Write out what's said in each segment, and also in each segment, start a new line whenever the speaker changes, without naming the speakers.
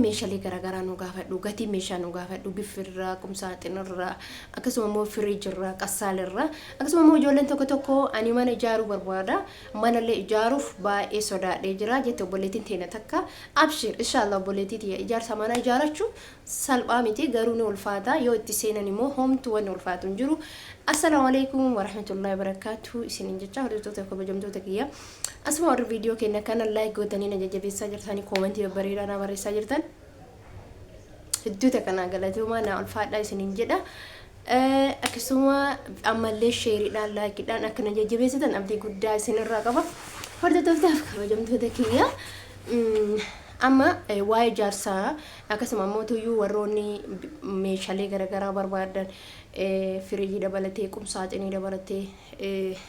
meeshaalee garaagaraa nu gaafadhu gatii meeshaa nu gaafadhu biffirraa qumsaaxinirraa akkasuma immoo firiijirraa qassaalirraa akkasuma immoo ijoolleen tokko ani mana ijaaruu barbaada manallee ijaaruuf baay'ee sodaadhee jira jette obboleettiin teena takka abshir inshallah obboleettii ijaarsa mana ijaarachuu salphaa miti garuu ni ulfaata yoo itti seenan immoo homtu waan ulfaatu hin jiru. Assalamu alaikum wa rahmatullahi wa barakatuh. Isinin jecha hordoftoota kabajamtoota kiyya asuma warri viidiyoo keenya kana like gootanii na jajjabeessaa jirtanii koomentii babbareedaa na barreessaa jirtan hedduuta kana galatooma na ulfaadhaa isinin jedha. Akkasuma ammallee sheeriidhaan laakiidhaan akka na jajjabeessitan abdii guddaa isinirraa qaba. Hordoftoota kabajamtoota kiyya amma waa'ee ijaarsaa akkasuma immoo tuyyuu warroonni meeshaalee garaagaraa barbaadan firiijii dabalatee qumsaaxinii dabalatee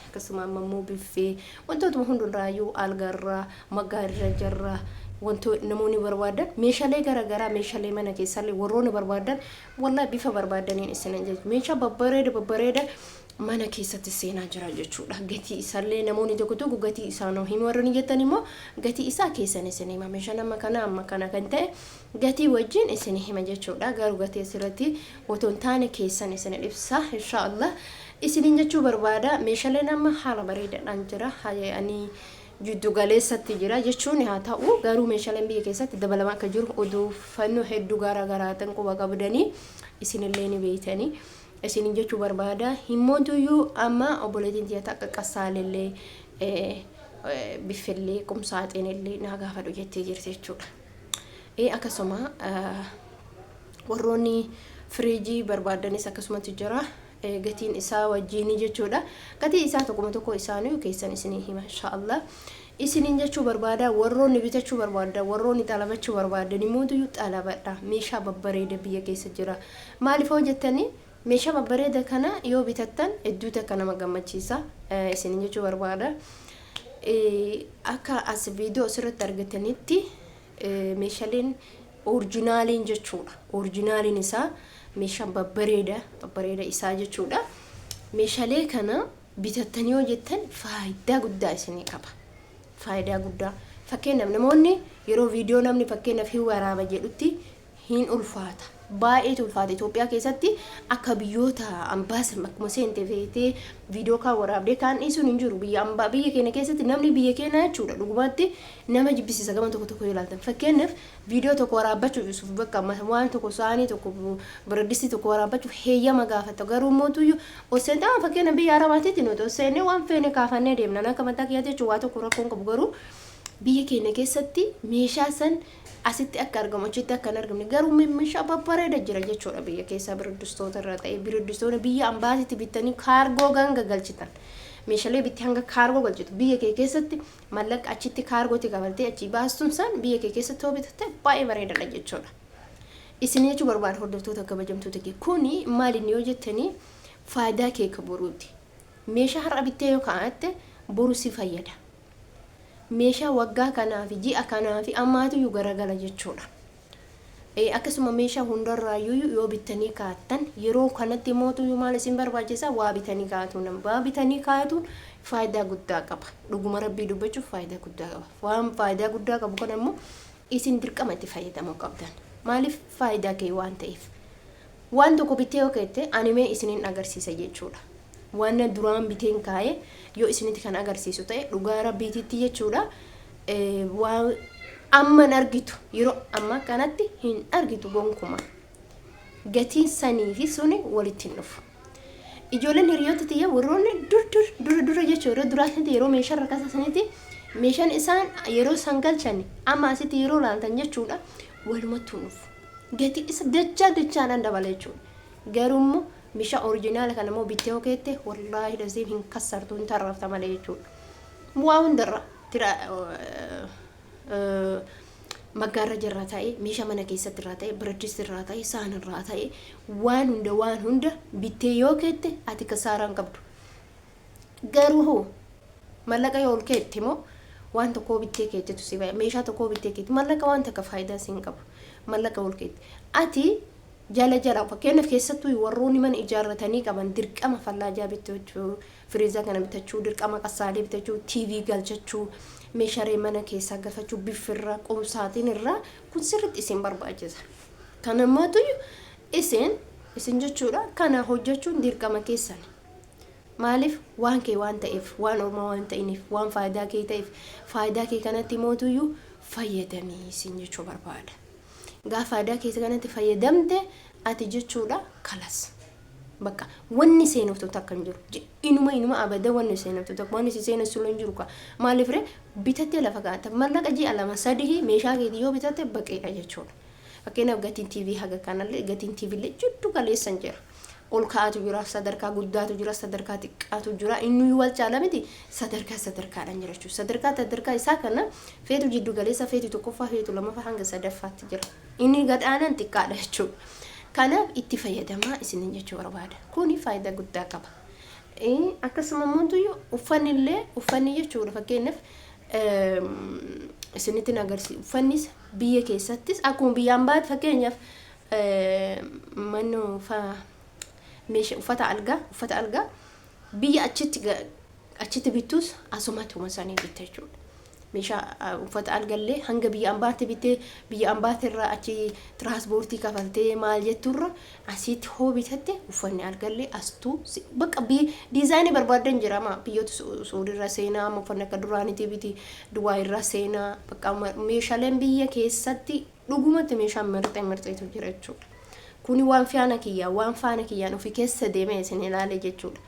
akkasuma immoo biffee wantoota hundarraayyuu algaarraa maggaarraa wantoota namoonni barbaadan meeshaalee garaagaraa meeshaalee mana keessallee warroonni barbaadan wallahi bifa barbaadaniin isin jechuudha. Meeshaa babbareeda mana keessatti seenaa jira jechuudha. Gatii isaallee namoonni tokko gatii isaa noo himu warreen jettan immoo gatii isaa keessan isin hima. Meeshaan amma kana kan ta'e gatii wajjin isin hima jechuudha. Garuu gatii asirratti otoo taane keessan isin ibsa inshallah isinin jechuu barbaada. Meeshaaleen amma haala bareedaadhaan jira. Ani jiddu galeessatti jira jechuun haa ta'u garuu meeshaaleen biyya keessatti dabalamaa akka jiru odeeffannoo hedduu garaagaraa tan quba qabdanii isinillee ni beektanii. Isinin jechuu barbaada himmootuyyuu amma obboleettiin tiyya akka qassaalillee biffillee qumsaaxinillee na gaafadhu jettee jirti jechuudha. Akkasuma warroonni firiijii barbaadanis akkasumatti jira gatiin isaa wajjin jechuudha. Gatii isaa tokko isaanii keessan isinii hima inshallah. Isinin jechuu barbaada warroonni bitachuu barbaada warroonni xalabachuu barbaadan himmootuyyuu xalabadha meeshaa babbareeda biyya keessa jira. Maaliif hojjettanii meeshaa babbareeda kana yoo bitattan hedduuta akka nama gammachiisa isinin jechuu barbaada. Akka as viidiyoo asirratti argatanitti meeshaaleen orijinaaliin jechuudha. Orijinaaliin isaa meeshaa babbareeda isaa jechuudha. Meeshaalee kana bitattanii yoo jettan faayidaa guddaa isinii qaba. Faayidaa guddaa fakkeenyaaf namoonni yeroo viidiyoo namni fakkeenyaaf hin waraaba jedhutti hin ulfaata. Baay'ee ulfaata Itoophiyaa keessatti akka biyyoota ambaas akkuma seente feetee viidiyoo kan waraabdee kan isuun hin jiru biyya keenya keessatti namni biyya keenya jechuudha dhugumatti nama jibbisiisa gama tokko ilaaltan fakkeenyaaf viidiyoo tokko waraabbachuuf isuuf bakka waan tokko saanii tokko biradistii tokko waraabbachuuf heeyyama gaafata garuu mootuyyuu oseentaa fakkeenyaaf biyya arabaatiitti nuti oseenne waan feene kaafannee deemna akka mataa kiyyaatti jechuudha waa tokko rakkoon qabu garuu biyya keenya keessatti meeshaa san asitti akka argamu achitti akka argamne garuu meeshaa babbareeda jira jechuudha biyya keessa biraddistoota irraa ta'e biraddistoota biyya ambaasitti bitanii kaargoo ganga galchitan meeshaalee bitti hanga kaargoo galchitu biyya kee keessatti mallaqa achitti kaargooti qabaltee achi baastuun san biyya kee keessatti hoo bitatte baay'ee bareedadha jechuudha. Isin jechuu barbaada hordoftoota kabajamtoota kee kuni maaliin yoo jettanii faayidaa kee ka boruuti. Meeshaa har'a bittee yoo kaa'atte boru si fayyada. Meeshaa waggaa kanaa fi ji'a kanaa fi ammaatu garagala jechuudha. Akkasuma meeshaa hundarraayyuu yoo bitanii kaa'attan yeroo kanatti mootuyyuu maal isin barbaachisa waa bitanii kaa'atuun waa bitanii kaa'atuun faayidaa guddaa qaba. Dhuguma rabbii dubbachuuf faayidaa guddaa qaba. Waan faayidaa guddaa qabu kana immoo isin dirqama itti fayyadamuu qabdan. Maaliif faayidaa kee waan ta'eef. Waan tokko bittee yoo kaa'atte animee isinin agarsiisa jechuudha. Waan duraan biteen kaa'e yoo isinitti kan agarsiisu ta'e dhugaa rabbiitti jechuudha. Waan amma argitu yeroo amma kanatti hin argitu gonkuma gatiin sanii fi suni walitti hin dhufu. Ijoolleen hiriyoota tiyya warroonni dura jechuudha duraatti yeroo meeshaa rakasa sanitti meeshaan isaan yeroo san galchan amma asitti yeroo laaltan jechuudha walumatti dhufu. Gatii isa dachaan dabala jechuudha. Garuu meeshaa oriijinaala kana immoo bittee hokeette wallaahi dasiif hin kassartu hin tarrafta malee jechuudha. Waa hundarra maggaarra jirra ta'e meeshaa mana keessatti irraa ta'e biraddisti irraa ta'e saan irraa ta'e waan hunda bittee yoo keette ati kasaaraan qabdu. Garuu mallaqa yoo ol keette immoo waan tokko bittee keettetu si baay'ee meeshaa tokko bittee keette mallaqa waan takka faayidaa siin qabu mallaqa ol keette ati jala fakkeenyaaf keessattuu warroonni mana ijaarratanii qaban dirqama fallaajaa bitachuu firiizaa kana bitachuu dirqama qassaalee bitachuu TV galchachuu meeshaalee mana keessaa gaafachuu biffirraa qomsaatiin irraa kun sirriitti isin barbaachisa. Kana mootu isin jechuudha kana hojjechuun dirqama keessan. Maaliif waan kee waan ta'eef waan ormaa waan ta'iniif waan faayidaa kee ta'eef faayidaa kee kanatti mootuyyuu fayyadamii isin jechuu barbaada. Gaafa faayidaa kee kanatti fayyadamte ati jechuudha kalas. Bakka wanni seenuftu takka hin jiru. Inuma abada wanni seenuftu takka wanni seenessu hin jiru ka. Maaliif ree bitattee lafa kaa'ata mallaqa ji'a 2-3 meeshaa keetii yoo bitatte baqeedha jechuudha. Fakkeenyaaf gatiin TV haga kanallee gatiin TV illee jiddu galeessan jira. Ol kaa'atu jira sadarkaa guddaatu jira sadarkaa xiqqaatu jira inni wal caala miti sadarkaadhaan jira jechuudha. Sadarkaa isaa kana feetu jiddu galeessa feetu tokkoffaa feetu lamaffaa hanga sadaffaatti jira. Inni gadhaanaan xiqqaadha jechuudha. Kanaaf itti fayyadamaa isinin jechuu barbaada. Kuni faayidaa guddaa qaba. Akkasuma mootuyyuu uffanni jechuudha fakkeenyaaf isinitti agarsiisa. Uffannis biyya keessattis akkuma biyyaan baate fakkeenyaaf meeshaa uffata algaa biyya achitti bittus asumatti sanii bitta jechuudha. Meeshaa uffata algallee hanga biyya ambaatti bittee biyya ambaatti irraa achi tiraanspoortii kafaltee maal jetturra asitti hoo bitatte uffanni algallee astuu bakka diizaayinii barbaadan jirama biyyoota Suudiirra seenaa uffanni akka duraanitii biti Dubaayirra seenaa bakka meeshaaleen biyya keessatti dhugumatti meeshaa mirxeetu jira jechuudha. Kuni waan faana kiyyaan ofii keessa deemee isin ilaale jechuudha.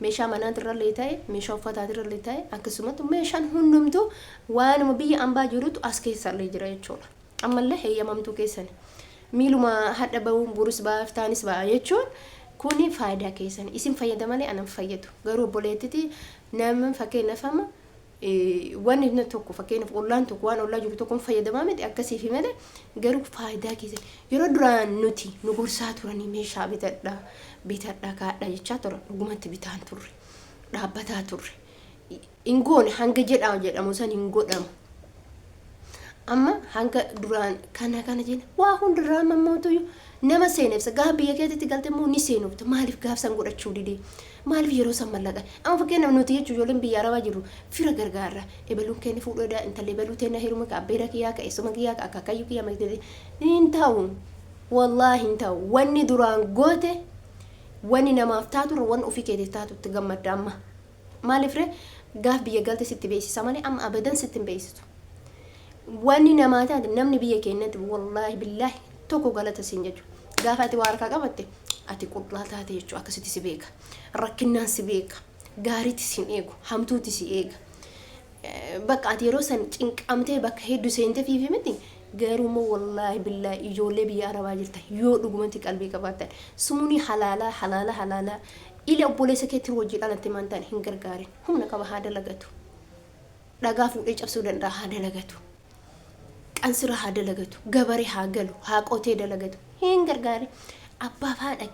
Meeshaa manaatirrallee ta'e meeshaa uffataatirrallee ta'e akkasumas meeshaan hundumtuu waanuma biyya ambaa jirutu as keessallee jira jechuudha. Ammallee heeyyamamtuu keessan miiluma hadha ba'uun burus ba'aaf taanis ba'a jechuun kuni faayidaa keessan isin fayyadamanii anan fayyadu. Garuu obboleettiiti nama fakkeenyaaf amma wanni inni tokko fakkeenyaaf ollaan tokko waan ollaa jiru tokkoon fayyadamaa miti akkasiif malee garuu faayidaa keessan yeroo duraan nuti nu gorsaa turanii meeshaa bitadhaa kaadhaa jechaa tura dhugumatti bitaan turre dhaabbataa turre ingoone hanga jedhamu san hin godhamu. Amma hanga duraan kana jenna waa hundirraa mammootuyyuu nama seeneefsa gaafa biyya keetitti galte immoo ni seenufta maaliif gaafsan godhachuu didee maaliif yeroo san mallaqa amma fakkeenyaaf nuti jechuun ijoolleen biyya arabaa jiru fira gargaarra ebaluun kenni fuudhoodha intallee baluu teenna hiruma ka abbeera kiyyaa ka eessuma kiyyaa ka akaakayyuu kiyyaa magdee hin ta'u wallaahi hin ta'u wanni duraan goote wanni namaaf taatu wanni ofii keetiif taatu itti gammadda amma maaliif ree gaaf biyya galte sitti beeksisa malee amma abadan sitti hin beeksisu. Wanni namaa taate namni biyya keenyatti wallaahi billaahi tokko galata siin jechuudha. Gaafa ati waa harkaa qabatte ati qullaa taate jechuudha akkasitti si beeka. Rakkinaan si beeka. Gaariitti siin eegu. Hamtuutti si eega. Bakka ati yeroo san cinqamtee bakka hedduu seentee fiifi miti. Garuu wallaahi billaahi ijoollee biyya arabaa jirta yoo dhugumatti qalbii qabaatan sumuni halaalaa ila obboleessa keetti hojii dhalatti mantaan hin gargaarin humna qaba haa dalagatu. Dhagaa fuudhee cabsuu danda'a haa dalagatu. Qansira haa dalagatu gabaree haa galu haa qotee dalagatu hin gargaare abbaa haadha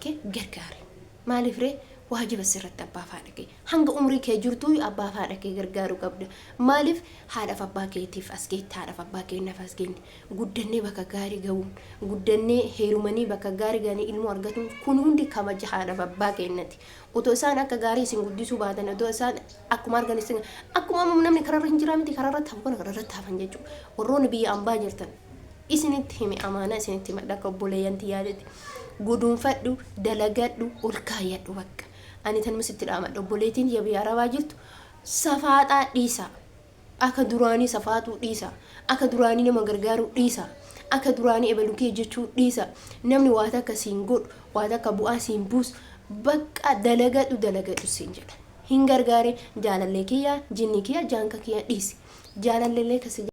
kee gargaare maaliif ree waajiba sirratti abbaa haadha kee hanga umrii kee jirtuu abbaa haadha kee gargaaru qabda maaliif haadhaaf abbaa keetiif as geetti haadhaaf abbaa keenyaaf as geenye guddannee bakka gaarii ga'uun guddannee heerumanii bakka gaarii ga'anii ilmoo argatuun kun hundi kabaja haadhaaf abbaa keenyatti. Otoo isaan akka gaarii isin guddisuu baatan otoo isaan akkuma arganisan akkuma namni kararra hin jiraa miti kararra taafan jechuudha. Warroonni biyya ambaa jirtan isinitti himi amaanaa isinitti madda obboleeyyanti yaadatti guduunfadhu dalagadhu ol kaayyadhu bakka. Ani tan masitti dhaamadha obboleettiin biyya arabaa jirtu safaaxaa dhiisa akka duraanii safaatuu dhiisa akka duraanii nama gargaaruu dhiisa akka duraanii ebalukee jechuu dhiisa namni waa takka siin godhu waa takka bu'aa siin buusu. Bakka dalagadhu siin jedha hin gargaare jaalallee kiyyaa jinni kiyyaa jaanka kiyyaa dhiisi jaalallee kasi